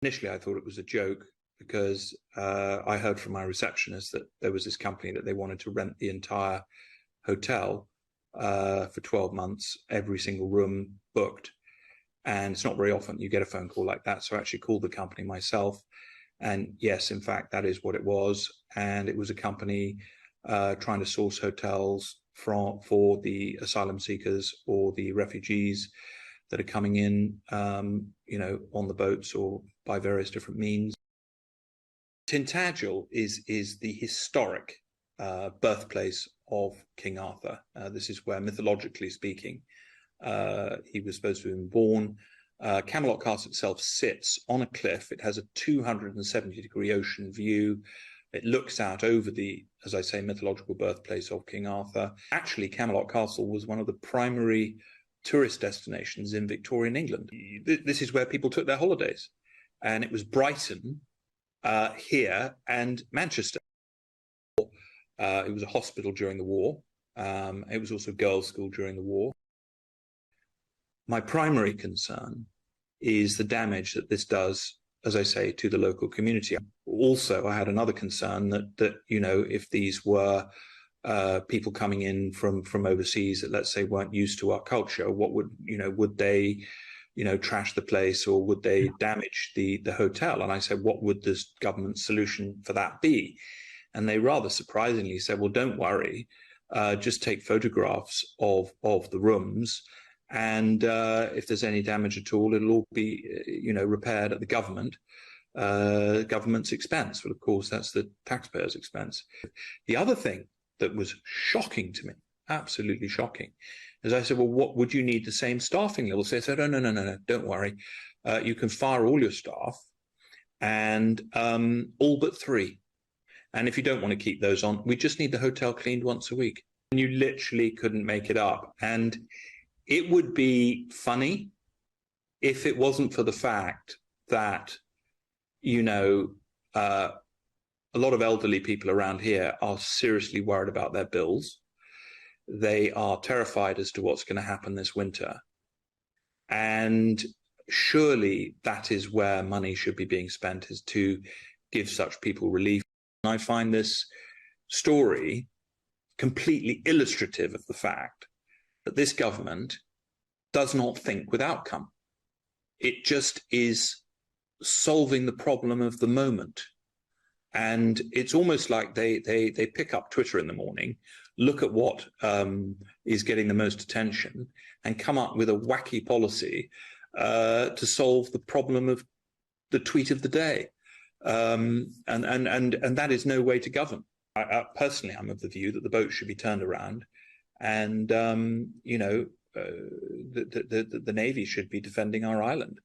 Initially, I thought it was a joke because I heard from my receptionist that there was this company that they wanted to rent the entire hotel for 12 months, every single room booked. And it's not very often you get a phone call like that. So I actually called the company myself. And yes, in fact, that is what it was. And it was a company trying to source hotels for the asylum seekers or the refugees that are coming in, on the boats or by various different means. Tintagel is the historic birthplace of King Arthur. This is where, mythologically speaking, he was supposed to have been born. Camelot Castle itself sits on a cliff. It has a 270-degree ocean view. It looks out over the, as I say, mythological birthplace of King Arthur. Actually, Camelot Castle was one of the primary tourist destinations in Victorian England. This is where people took their holidays. And it was Brighton here and Manchester. It was a hospital during the war. It was also a girls' school during the war. My primary concern is the damage that this does, as I say, to the local community. Also, I had another concern that if these were people coming in from overseas that, let's say, weren't used to our culture, what would they trash the place, or would they damage the hotel? And I said, what would this government solution for that be? And they rather surprisingly said, well, don't worry, just take photographs of the rooms, and if there's any damage at all, it'll all be repaired at the government's expense. But of course, that's the taxpayers' expense. The other thing that was shocking to me, absolutely shocking, is I said, well, what would you need the same staffing level? So they said, oh, no, don't worry. You can fire all your staff, and all but 3. And if you don't want to keep those on, we just need the hotel cleaned once a week. And you literally couldn't make it up. And it would be funny if it wasn't for the fact that, a lot of elderly people around here are seriously worried about their bills. They are terrified as to what's going to happen this winter. And surely that is where money should be being spent, is to give such people relief. I find this story completely illustrative of the fact that this government does not think with outcome. It just is solving the problem of the moment. And it's almost like they pick up Twitter in the morning, look at what is getting the most attention, and come up with a wacky policy to solve the problem of the tweet of the day. And that is no way to govern. Personally, I'm of the view that the boat should be turned around, and the Navy should be defending our island.